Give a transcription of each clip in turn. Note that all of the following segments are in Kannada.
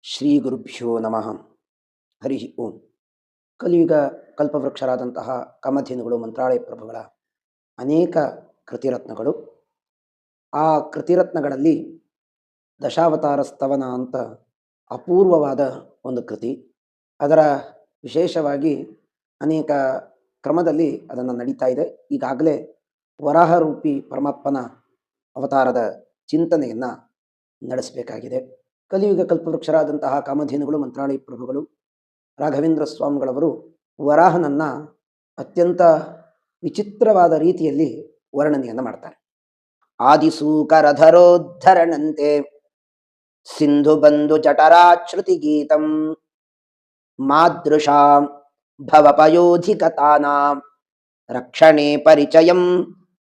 ಶ್ರೀ ಗುರುಭ್ಯೋ ನಮಃ. ಹರಿ ಓಂ. ಕಲಿಯುಗ ಕಲ್ಪವೃಕ್ಷರಾದಂತಹ ಕಾಮಧೇನುಗಳು ಮಂತ್ರಾಲಯ ಪ್ರಭುಗಳ ಅನೇಕ ಕೃತಿರತ್ನಗಳು. ಆ ಕೃತಿರತ್ನಗಳಲ್ಲಿ ದಶಾವತಾರ ಸ್ತವನ ಅಂತ ಅಪೂರ್ವವಾದ ಒಂದು ಕೃತಿ. ಅದರ ವಿಶೇಷವಾಗಿ ಅನೇಕ ಕ್ರಮದಲ್ಲಿ ಅದನ್ನು ನಡೀತಾ ಇದೆ. ಈಗಾಗಲೇ ವರಾಹರೂಪಿ ಪರಮಾತ್ಮನ ಅವತಾರದ ಚಿಂತನೆಯನ್ನು ನಡೆಸಬೇಕಾಗಿದೆ. ಕಲಿಯುಗ ಕಲ್ಪವೃಕ್ಷರಾದಂತಹ ಕಾಮಧೇನುಗಳು ಮಂತ್ರಾಲಯ ಪ್ರಭುಗಳು ರಾಘವೇಂದ್ರ ಸ್ವಾಮಿಗಳವರು ವರಾಹನನ್ನ ಅತ್ಯಂತ ವಿಚಿತ್ರವಾದ ರೀತಿಯಲ್ಲಿ ವರ್ಣನೆಯನ್ನು ಮಾಡ್ತಾರೆ. ಆದಿಸೂಕರಧರೋದ್ಧರಣಂತೆ ಸಿಂಧು ಬಂಧು ಜಠರಾಶ್ರುತಿ ಗೀತಂ ಮಾದೃಶಾ ಭವಪಯೋಧಿಕತಾನಾಂ ರಕ್ಷಣೆ ಪರಿಚಯಂ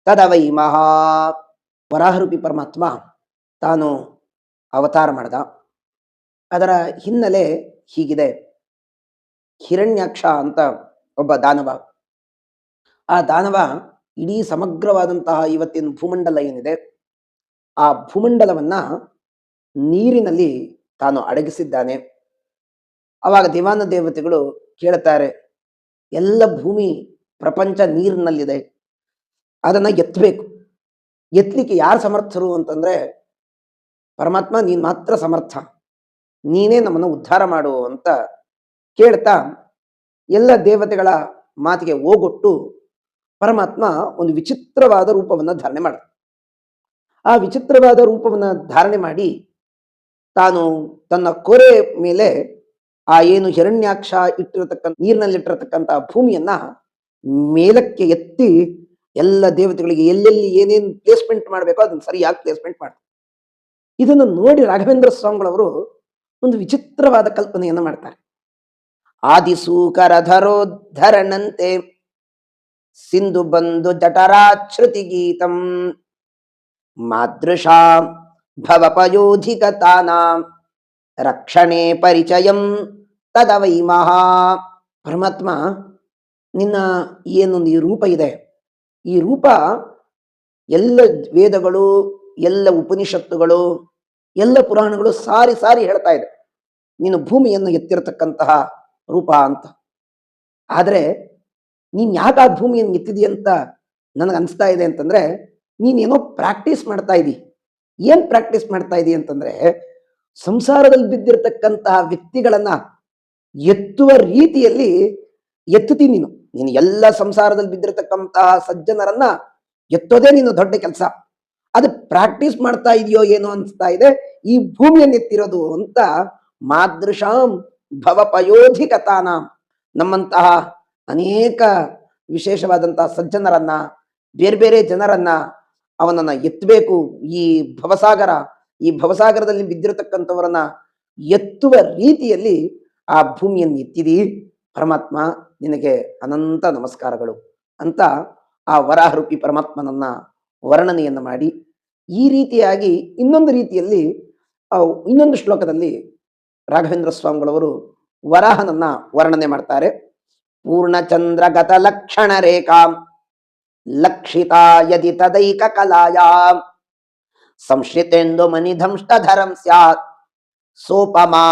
ತದವೈ ಮಹಾ. ವರಾಹರೂಪಿ ಪರಮಾತ್ಮ ತಾನು ಅವತಾರ ಮಾಡಿದ. ಅದರ ಹಿನ್ನೆಲೆ ಹೀಗಿದೆ. ಹಿರಣ್ಯಾಕ್ಷ ಅಂತ ಒಬ್ಬ ದಾನವ. ಆ ದಾನವ ಇಡೀ ಸಮಗ್ರವಾದಂತಹ ಇವತ್ತಿನ ಭೂಮಂಡಲ ಏನಿದೆ, ಆ ಭೂಮಂಡಲವನ್ನ ನೀರಿನಲ್ಲಿ ತಾನು ಅಡಗಿಸಿದ್ದಾನೆ. ಅವಾಗ ದೇವಾನ ದೇವತೆಗಳು ಕೇಳುತ್ತಾರೆ, ಎಲ್ಲ ಭೂಮಿ ಪ್ರಪಂಚ ನೀರಿನಲ್ಲಿದೆ, ಅದನ್ನ ಎತ್ತಬೇಕು. ಎತ್ತಲಿಕ್ಕೆ ಯಾರು ಸಮರ್ಥರು ಅಂತಂದ್ರೆ ಪರಮಾತ್ಮ ನೀನ್ ಮಾತ್ರ ಸಮರ್ಥ, ನೀನೇ ನಮ್ಮನ್ನು ಉದ್ಧಾರ ಮಾಡು ಅಂತ ಕೇಳ್ತಾ ಎಲ್ಲ ದೇವತೆಗಳ ಮಾತಿಗೆ ಓಗೊಟ್ಟು ಪರಮಾತ್ಮ ಒಂದು ವಿಚಿತ್ರವಾದ ರೂಪವನ್ನು ಧಾರಣೆ ಮಾಡ. ಆ ವಿಚಿತ್ರವಾದ ರೂಪವನ್ನು ಧಾರಣೆ ಮಾಡಿ ತಾನು ತನ್ನ ಕೊರೆ ಮೇಲೆ ಆ ಏನು ಹಿರಣ್ಯಾಕ್ಷ ಇಟ್ಟಿರತಕ್ಕಂಥ ನೀರಿನಲ್ಲಿಟ್ಟಿರತಕ್ಕಂಥ ಭೂಮಿಯನ್ನ ಮೇಲಕ್ಕೆ ಎತ್ತಿ ಎಲ್ಲ ದೇವತೆಗಳಿಗೆ ಎಲ್ಲೆಲ್ಲಿ ಏನೇನು ಪ್ಲೇಸ್ಮೆಂಟ್ ಮಾಡಬೇಕೋ ಅದನ್ನು ಸರಿಯಾಗಿ ಪ್ಲೇಸ್ಮೆಂಟ್ ಮಾಡ. ಇದನ್ನು ನೋಡಿ ರಾಘವೇಂದ್ರ ಸ್ವಾಮಿಗಳವರು ಒಂದು ವಿಚಿತ್ರವಾದ ಕಲ್ಪನೆಯನ್ನು ಮಾಡ್ತಾರೆ. ಆದಿಸೂಕರಧರೋದ್ಧರಣಂತೆ ಸಿಂಧು ಬಂಧು ಜಠರಾಶ್ರುತಿ ಗೀತಂ ಮಾದೃಶಾ ಭವಪಯೋಧಿಕತಾನಾಂ ರಕ್ಷಣೆ ಪರಿಚಯಂ ತದವೈ ಮಹಾ. ಪರಮಾತ್ಮ ನಿನ್ನ ಏನೊಂದು ಈ ರೂಪ ಇದೆ, ಈ ರೂಪ ಎಲ್ಲ ವೇದಗಳು, ಎಲ್ಲ ಉಪನಿಷತ್ತುಗಳು, ಎಲ್ಲ ಪುರಾಣಗಳು ಸಾರಿ ಸಾರಿ ಹೇಳ್ತಾ ಇದೆ ನೀನು ಭೂಮಿಯನ್ನು ಎತ್ತಿರತಕ್ಕಂತಹ ರೂಪ ಅಂತ. ಆದ್ರೆ ನೀನ್ ಯಾಕೆ ಆ ಭೂಮಿಯನ್ನು ಎತ್ತಿದಿ ಅಂತ ನನಗೆ ಅನಿಸ್ತಾ ಇದೆ ಅಂತಂದ್ರೆ ನೀನೇನೋ ಪ್ರಾಕ್ಟೀಸ್ ಮಾಡ್ತಾ ಇದ್ದಿ. ಏನ್ ಪ್ರಾಕ್ಟೀಸ್ ಮಾಡ್ತಾ ಇದ್ದಿ ಅಂತಂದ್ರೆ ಸಂಸಾರದಲ್ಲಿ ಬಿದ್ದಿರತಕ್ಕಂತಹ ವ್ಯಕ್ತಿಗಳನ್ನ ಎತ್ತುವ ರೀತಿಯಲ್ಲಿ ಎತ್ತುತ್ತಿ ನೀನು. ನೀನು ಎಲ್ಲ ಸಂಸಾರದಲ್ಲಿ ಬಿದ್ದಿರತಕ್ಕಂತಹ ಸಜ್ಜನರನ್ನ ಎತ್ತೋದೇ ನೀನು ದೊಡ್ಡ ಕೆಲಸ. ಅದು ಪ್ರಾಕ್ಟೀಸ್ ಮಾಡ್ತಾ ಇದೆಯೋ ಏನೋ ಅನಿಸ್ತಾ ಇದೆ ಈ ಭೂಮಿಯನ್ನು ಎತ್ತಿರೋದು ಅಂತ. ಮಾದೃಶಾಂ ಭವಪಯೋಧಿಕತಾನಾಂ, ನಮ್ಮಂತಹ ಅನೇಕ ವಿಶೇಷವಾದಂತಹ ಸಜ್ಜನರನ್ನ, ಬೇರೆ ಬೇರೆ ಜನರನ್ನ ಅವನನ್ನ ಎತ್ತಬೇಕು. ಈ ಭವಸಾಗರದಲ್ಲಿ ಬಿದ್ದಿರತಕ್ಕಂಥವರನ್ನ ಎತ್ತುವ ರೀತಿಯಲ್ಲಿ ಆ ಭೂಮಿಯನ್ನು ಎತ್ತಿದಿ ಪರಮಾತ್ಮ, ನಿನಗೆ ಅನಂತ ನಮಸ್ಕಾರಗಳು ಅಂತ ಆ ವರಾಹರೂಪಿ ಪರಮಾತ್ಮನನ್ನ ವರ್ಣನೆಯನ್ನು ಮಾಡಿ, ಈ ರೀತಿಯಾಗಿ ಇನ್ನೊಂದು ರೀತಿಯಲ್ಲಿ ಇನ್ನೊಂದು ಶ್ಲೋಕದಲ್ಲಿ ರಾಘವೇಂದ್ರ ಸ್ವಾಮಿಗಳವರು ವರಾಹನನ್ನ ವರ್ಣನೆ ಮಾಡ್ತಾರೆ. ಪೂರ್ಣಚಂದ್ರಗತ ಲಕ್ಷಣ ರೇಖಾಂ ಲಕ್ಷಿತಾ ಯದಿ ತದೈಕ ಕಲಾಯಾಂ ಸಂಶ್ರಿತೆಂದು ಮನಿಧಂಷ್ಟಧರಂ ಸ್ಯಾತ್ ಸೋಪಮಾ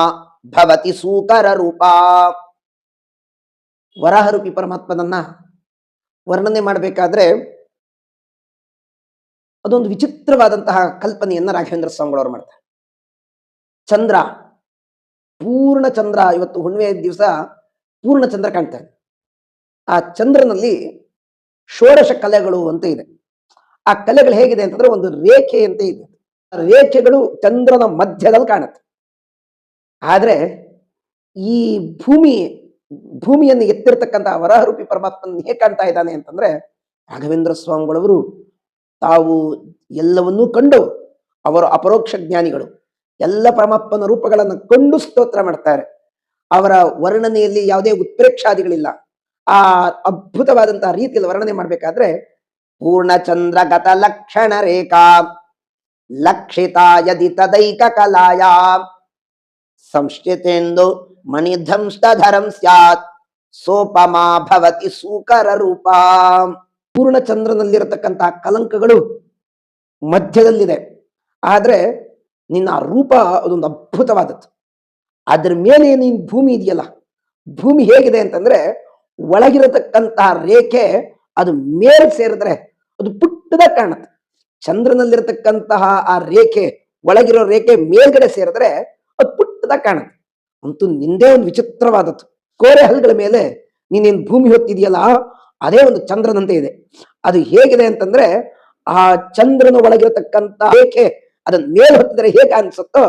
ಭವತಿ ಸೂಕರ ರೂಪಾ. ವರಾಹರೂಪಿ ಪರಮಾತ್ಮನನ್ನ ವರ್ಣನೆ ಮಾಡಬೇಕಾದ್ರೆ ಅದೊಂದು ವಿಚಿತ್ರವಾದಂತಹ ಕಲ್ಪನೆಯನ್ನ ರಾಘವೇಂದ್ರ ಸ್ವಾಮಿಗಳವರು ಮಾಡ್ತಾರೆ. ಚಂದ್ರ, ಪೂರ್ಣ ಚಂದ್ರ, ಇವತ್ತು ಹುಣ್ಣಿಮೆ ದಿವಸ ಪೂರ್ಣ ಚಂದ್ರ ಕಾಣ್ತಾನೆ. ಆ ಚಂದ್ರನಲ್ಲಿ ಷೋಡಶ ಕಲೆಗಳು ಅಂತ ಇದೆ. ಆ ಕಲೆಗಳು ಹೇಗಿದೆ ಅಂತಂದ್ರೆ ಒಂದು ರೇಖೆ ಅಂತ ಇದೆ. ರೇಖೆಗಳು ಚಂದ್ರನ ಮಧ್ಯದಲ್ಲಿ ಕಾಣುತ್ತೆ. ಆದ್ರೆ ಈ ಭೂಮಿಯನ್ನು ಎತ್ತಿರ್ತಕ್ಕಂತಹ ವರಾಹರೂಪಿ ಪರಮಾತ್ಮನ ಹೇಗೆ ಕಾಣ್ತಾ ಇದ್ದಾನೆ ಅಂತಂದ್ರೆ ರಾಘವೇಂದ್ರ ಸ್ವಾಮಿಗಳವರು ತಾವು ಎಲ್ಲವನ್ನೂ ಕಂಡು, ಅವರು ಅಪರೋಕ್ಷ ಜ್ಞಾನಿಗಳು, ಎಲ್ಲ ಪರಮಾತ್ಮನ ರೂಪಗಳನ್ನು ಕೊಂಡು ಸ್ತೋತ್ರ ಮಾಡ್ತಾರೆ. ಅವರ ವರ್ಣನೆಯಲ್ಲಿ ಯಾವುದೇ ಉತ್ಪ್ರೇಕ್ಷಾದಿಗಳಿಲ್ಲ. ಆ ಅದ್ಭುತವಾದಂತಹ ರೀತಿಯಲ್ಲಿ ವರ್ಣನೆ ಮಾಡ್ಬೇಕಾದ್ರೆ ಪೂರ್ಣಚಂದ್ರ ಗತ ಲಕ್ಷಣ ರೇಖಾ ಲಕ್ಷಿತಾ ಯದಿ ತದೈಕ ಕಲಾಯಾ ಸಂಶ್ಚಿತೆಂದು ಮಣಿಧಂಷ್ಟಧರಂ ಸ್ಯಾತ್ ಸೋಪಮಾ ಭವತಿ ಸೂಕರ ರೂಪ. ಪೂರ್ಣಚಂದ್ರನಲ್ಲಿರತಕ್ಕಂತಹ ಕಲಂಕಗಳು ಮಧ್ಯದಲ್ಲಿದೆ, ಆದ್ರೆ ನಿನ್ನ ರೂಪ ಅದೊಂದು ಅದ್ಭುತವಾದದ್ದು. ಅದ್ರ ಮೇಲೆ ನೀನ್ ಭೂಮಿ ಇದೆಯಲ್ಲ, ಭೂಮಿ ಹೇಗಿದೆ ಅಂತಂದ್ರೆ ಒಳಗಿರತಕ್ಕಂತಹ ರೇಖೆ ಅದು ಮೇಲ್ ಸೇರಿದ್ರೆ ಅದು ಪುಟ್ಟದಾಗ ಕಾಣುತ್ತೆ. ಚಂದ್ರನಲ್ಲಿರತಕ್ಕಂತಹ ಆ ರೇಖೆ, ಒಳಗಿರೋ ರೇಖೆ ಮೇಲ್ಗಡೆ ಸೇರಿದ್ರೆ ಅದು ಪುಟ್ಟದಾಗ ಕಾಣುತ್ತೆ. ಅಂತೂ ನಿಂದೇ ಒಂದು ವಿಚಿತ್ರವಾದದ್ದು. ಕೋರೆ ಹಲ್ಗಳ ಮೇಲೆ ನೀನೇನ್ ಭೂಮಿ ಹೊತ್ತಿದೆಯಲ್ಲ, ಅದೇ ಒಂದು ಚಂದ್ರನಂತೆ ಇದೆ. ಅದು ಹೇಗಿದೆ ಅಂತಂದ್ರೆ ಆ ಚಂದ್ರನ ಒಳಗಿರತಕ್ಕಂತ ರೇಖೆ ಅದನ್ನ ಮೇಲ್ ಹೊತ್ತಿದ್ರೆ ಹೇಗೆ ಅನ್ಸುತ್ತೋ,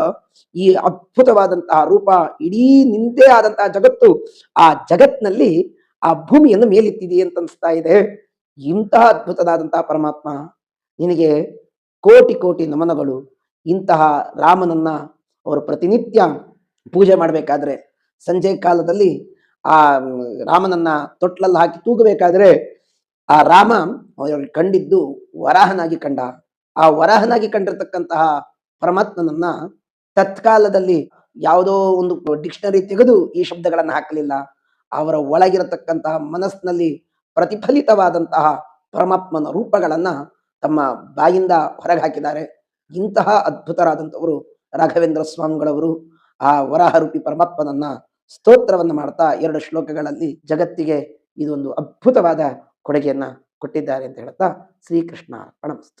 ಈ ಅದ್ಭುತವಾದಂತಹ ರೂಪ, ಇಡೀ ನಿಂದೇ ಆದಂತಹ ಜಗತ್ತು, ಆ ಜಗತ್ನಲ್ಲಿ ಆ ಭೂಮಿಯನ್ನು ಮೇಲೆತ್ತಿದೆ ಅಂತ ಅನ್ಸ್ತಾ ಇದೆ. ಇಂತಹ ಅದ್ಭುತವಾದಂತಹ ಪರಮಾತ್ಮ, ನಿನಗೆ ಕೋಟಿ ಕೋಟಿ ನಮನಗಳು. ಇಂತಹ ರಾಮನನ್ನ ಅವರು ಪ್ರತಿನಿತ್ಯ ಪೂಜೆ ಮಾಡಬೇಕಾದ್ರೆ, ಸಂಜೆ ಕಾಲದಲ್ಲಿ ಆ ರಾಮನನ್ನ ತೊಟ್ಲಲ್ಲಿ ಹಾಕಿ ತೂಗಬೇಕಾದ್ರೆ ಆ ರಾಮ ಅವ್ರಿಗೆ ಕಂಡಿದ್ದು ವರಾಹನಾಗಿ ಕಂಡ. ಆ ವರಾಹನಾಗಿ ಕಂಡಿರ್ತಕ್ಕಂತಹ ಪರಮಾತ್ಮನನ್ನ ತತ್ಕಾಲದಲ್ಲಿ ಯಾವುದೋ ಒಂದು ಡಿಕ್ಷನರಿ ತೆಗೆದು ಈ ಶಬ್ದಗಳನ್ನು ಹಾಕಲಿಲ್ಲ. ಅವರ ಒಳಗಿರತಕ್ಕಂತಹ ಮನಸ್ಸಿನಲ್ಲಿ ಪ್ರತಿಫಲಿತವಾದಂತಹ ಪರಮಾತ್ಮನ ರೂಪಗಳನ್ನ ತಮ್ಮ ಬಾಯಿಂದ ಹೊರಗೆ ಹಾಕಿದ್ದಾರೆ. ಇಂತಹ ಅದ್ಭುತರಾದಂಥವರು ರಾಘವೇಂದ್ರ ಸ್ವಾಮಿಗಳವರು ಆ ವರಾಹರೂಪಿ ಪರಮಾತ್ಮನನ್ನ ಸ್ತೋತ್ರವನ್ನು ಮಾಡ್ತಾ 2 ಶ್ಲೋಕಗಳಲ್ಲಿ ಜಗತ್ತಿಗೆ ಇದೊಂದು ಅದ್ಭುತವಾದ ಕೊಡುಗೆಯನ್ನ ಕೊಟ್ಟಿದ್ದಾರೆ ಅಂತ ಹೇಳ್ತಾ ಶ್ರೀಕೃಷ್ಣ ಅರ್ಪಣಮಸ್ತು.